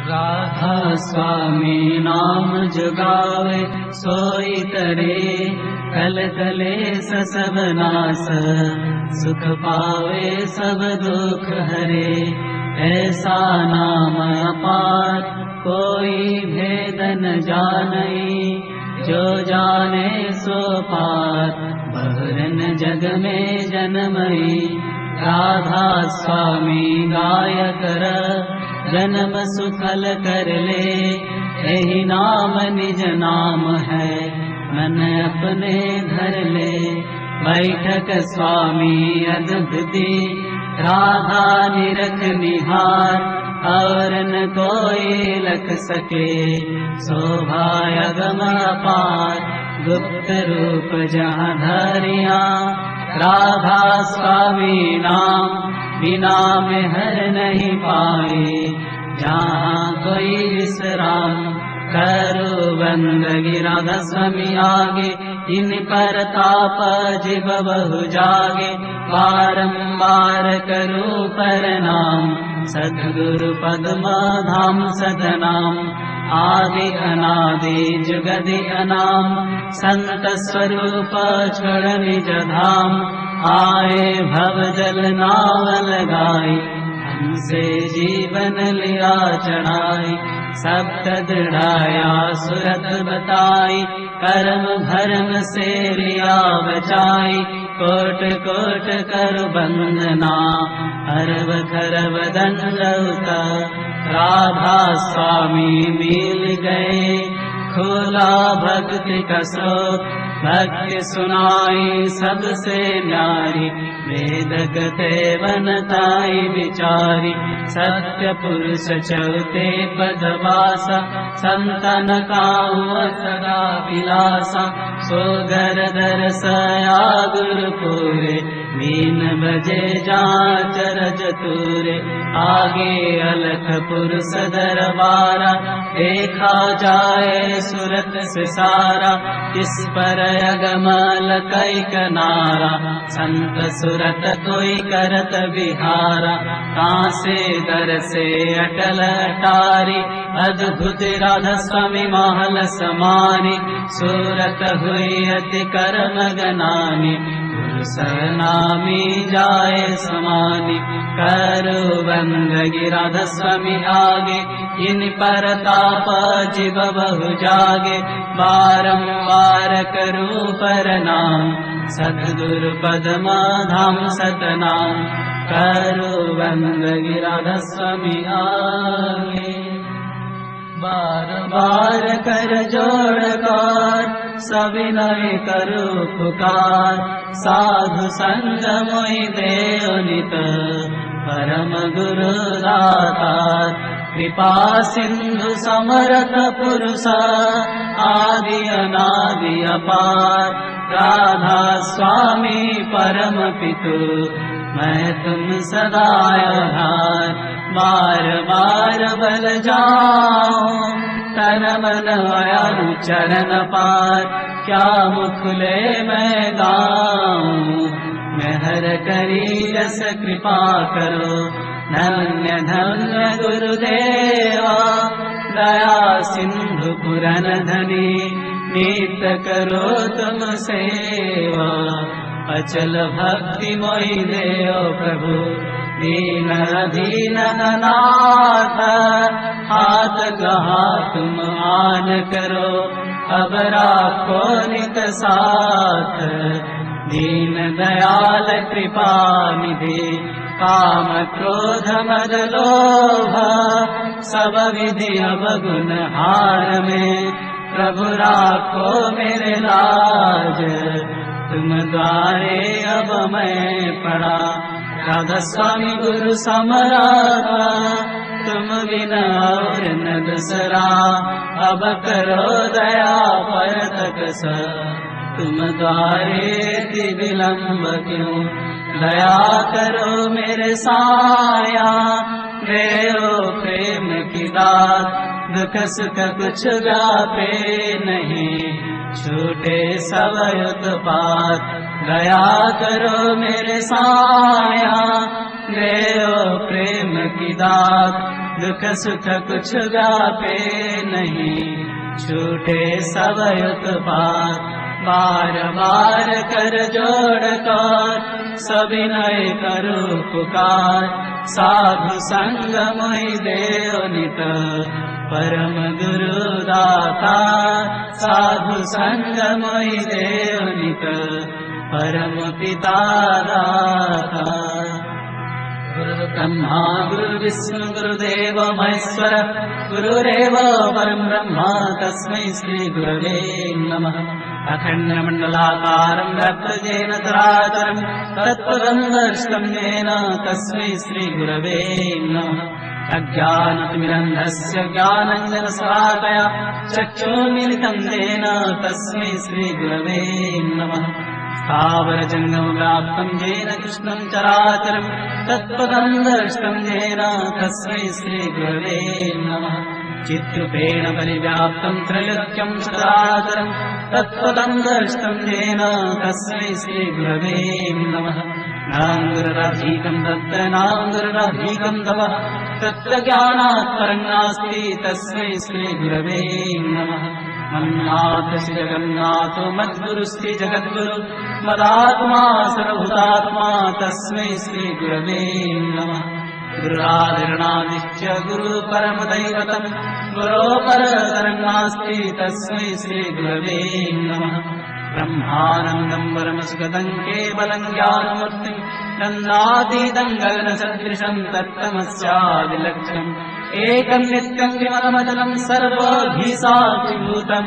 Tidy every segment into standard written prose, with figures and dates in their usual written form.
राधा स्वामी नाम जुगावे सोई तरे, कल कलेस सब नास सुख पावे सब दुख हरे। ऐसा नाम अपार कोई भेद न जानई, जो जाने सो पार बहरन जग में जन्मई। राधा स्वामी गाय कर जन्म सुफल कर ले, यही नाम निज नाम है मन अपने धर ले। बैठक स्वामी अद्भुति राधा निरख निहार, और न कोई लख सके शोभा अगम अपार। गुप्त रूप जहाँ धरिया राधा स्वामी नाम, बिना में हर नहीं पाए जहाँ कोई विश्राम। करो बंदगी राधा स्वामी आगे, इन पर ताप जिब बहु जागे। बारंबार करो प्रणाम सद्गुरु पद्म धाम सदनाम। आदि अनादि जुगदि अनाम, संत स्वरूप छोड़ निज धाम। आए भव जल नाव लगाई, हमसे जीवन लिया चढ़ाई। सप्त दृढ़ाया सुरत बताई, कर्म भरम से लिया बचाई। कोट कोट कर बंदना, अरब खरब दंडौता। राधा स्वामी मिल गए, खोला भक्ति का स्रोत। भक्ति सुनाई सबसे न्यारी, वेद कथे बनताई विचारी। सत्य पुरुष चौथे पदवासा, संतन काहू सदा विलासा। सोगर दरसया गुरुपुरे, मीन बजे जांच रजतुरे। आगे अलख पुरुष दरबारा, देखा जाए सूरत से सारा। इस पर अगमल कई कनारा, संत सुरत कोई करत विहारा। कांसे दर से अटल अटारी, अद्भुत राधा स्वामी महल समानी। सूरत हुई अति कर्म गनानी, सरनामी जाए समानी। करो बंदगी राधा स्वामी आगे, इन पर ताप जिब बहु जागे। बारंबार करो प्रणाम सद्गुरु पद्म धाम सतनाम। करो बंदगी राधा स्वामी आगे, बार बार कर जोड़ कर सविनय करो पुकार। साधु संग मोहि देव नित, परम गुरु दातार। कृपा सिंधु समरथ पुरुष, आदि अनादि अपार। राधा स्वामी परम पितु, मैं तुम सदा आधार। बार बार बल जाऊं, तन मन आयु चरण पार। क्या मुखले मैं गाऊं, मेहर करी रस कृपा करो। धन्य धन्य गुरुदेवा, दया सिंधु पुरन धनी। नित्य करो तुम सेवा, अचल भक्ति मोहि देओ प्रभु। दीन दीन अनाथ, हाथ कहा तुम आन करो। अब राखो नित साथ, दीन दयाल कृपा निधि। काम क्रोध मद लोभ, सब विधि अवगुण हार में। प्रभु राखो मेरे लाज, तुम द्वारे अब मैं पड़ा। राधा स्वामी गुरु समरा, तुम बिना और न दूसरा। अब करो दया पर तकस, तुम द्वारे विलम्ब क्यों। दया करो मेरे साया, देओ प्रेम की दात। दुख सुख कुछ व्यापे नहीं, छूटे सब उत्पात। दया करो मेरे साया, देव प्रेम की दात, दुख सुख कुछ व्यापे नहीं, छूटे सब उत्पात। बार बार कर जोड़ कर सविनय करो पुकार, साधु संग मोहि देव नित परम गुरु दाता, साधु संग मोहि देव नित परम पिता दाता। गुरु ब्रह्मा गुरु विष्णु गुरुदेव महेश्वर, गुरुरेव परम ब्रह्म तस्मै श्री गुरवे नमः। अखण्डमण्डलाकारं व्याप्तजेन चराचरं तत्पदं दर्शितं येन तस्मै श्री गुरवे नमः। अज्ञानतिमिरन्धस्य ज्ञानाञ्जनशलाकया चक्षुर्मीलितं येन तस्मै श्री गुरवे नमः। स्थावरजङ्गमव्याप्तं येन कृष्णं चराचरं तत्पदं दर्शितं येन तस्मै श्री गुरवे नमः। चित्रूपेण परिव्याप्तं त्रैलोक्यं चराचरं तत्पदं दर्शितं येन तस्मै श्री गुरवे नमः। नाङ्गुरराधिकं तत्र नाङ्गुरराधिकं तपः, तत्र ज्ञानात् परं नास्ति तस्मै श्री गुरवे नमः। मन्नाथ श्री जगन्नाथो मद्गुरुस्ति जगद्गुरु, मदात्मा सर्वभूतात्मा तस्मै श्री गुरवे नमः। गुरुरादिरणादिश्च गुरु परमदैवतं, गुरो परतरं नास्ति तस्मै श्री गुरवे नमः। ब्रह्मानन्दं परमसुखदं केवलं ज्ञानमूर्तिं, नन्दातीतं गगनसदृशं तत्तमस्यादिलक्ष्यम्, एकं नित्यं विमलमचलं सर्वभीसाभूतं,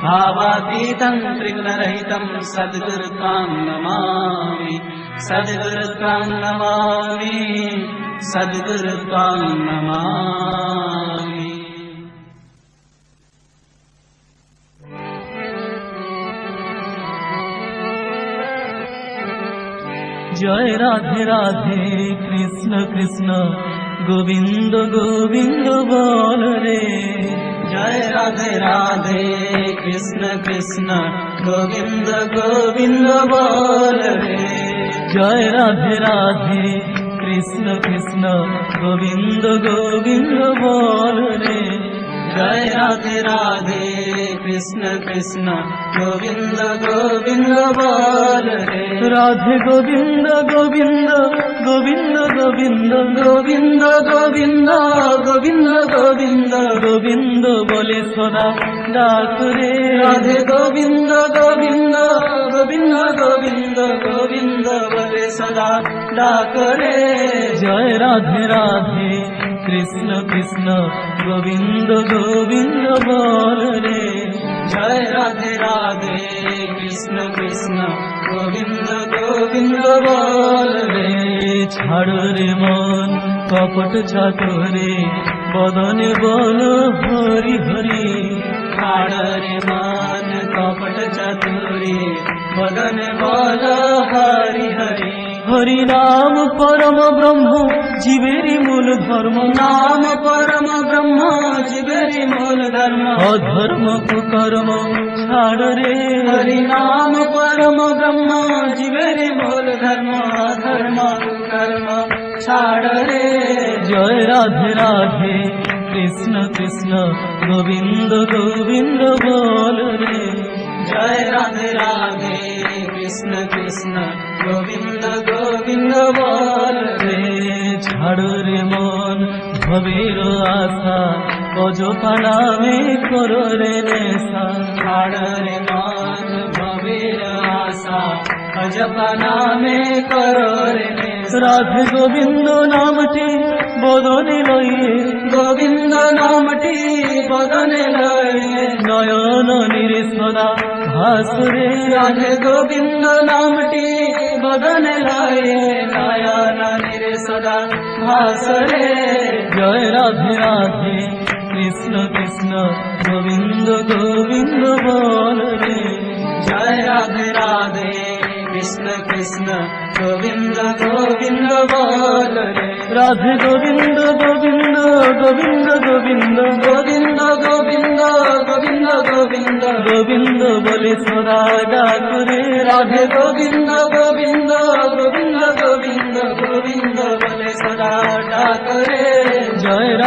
भावातीतं त्रिगुणरहितं सद्गुरुत्वां नमामि, सद्गुरुत्वां नमामि, सद्गुरुत्वां नमामि। जय राधे राधे कृष्ण कृष्ण गोविंद गोविंद बोल रे, जय राधे राधे कृष्ण कृष्ण गोविंद गोविंद बोल रे, जय राधे राधे कृष्ण कृष्ण गोविंद गोविंद बोल रे, जय राधे राधे कृष्ण कृष्ण गोविंद गोविंद बोल रे। राधे गोविंद गोविंद गोविंद गोविंद गोविंद गोविंद गोविंद गोविंद गोविंद बोले सदा डाक रे, राधे गोविंद गोविंद गोविंद गोविंद गोविंद बोले सदा डाक रे, जय राधे राधे कृष्ण कृष्ण गोविंद गोविंद बोल रे, जय राधे राधे कृष्ण कृष्ण गोविंद गोविंद बोल रे। ছাড়ো রে মন কপট চাতুরে, বদনে বলো হরি হরি, ছাড়ো রে মন কপট চাতুরে, বদনে বলো হরি হরি। হরি নাম পরম ব্রহ্ম জীবেরই মূল ধর্ম, নাম পরম ব্রহ্ম জীবেরই মূল ধর্ম, অধর্ম কুকর্ম ছাড় রে, হরি নাম পরম ব্রহ্ম জীবেরই মূল ধর্ম, অধর্ম কুকর্ম ছাড় রে, জয় রাধে রাধে কৃষ্ণ কৃষ্ণ গোবিন্দ গোবিন্দ বল রে, জয় রাধে রাধে কৃষ্ণ কৃষ্ণ গোবিন্দ গোবিন্দ বল রে। ছাড়ো রে মন ভবের আশা, অজপানামে করো রে নেশা, ছাড়ো রে মন ভবের আশা, অজপানামে করো রে নেশা। রাধে গোবিন্দ নামটি বদনে লয়ে, গোবিন্দ নামটি বদনে লয়ে, নয়ন নিরে সদা ভাসুরে, রাধে গোবিন্দ নামটি বদনে লয়ে, নয়ন নিরে সদা ভাসুরে, জয় রাধে রাধে কৃষ্ণ কৃষ্ণ গোবিন্দ গোবিন্দ বল রে, জয় রাধে রাধে কৃষ্ণ কৃষ্ণ গোবিন্দ গোবিন্দ বল রে, রাধে গোবিন্দ গোবিন্দ গোবিন্দ গোবিন্দ গোবিন্দ গোবিন্দ গোবিন্দ গোবিন্দ গোবিন্দ বলে সদা ডাক রে, রাধে গোবিন্দ গোবিন্দ গোবিন্দ গোবিন্দ গোবিন্দ বলে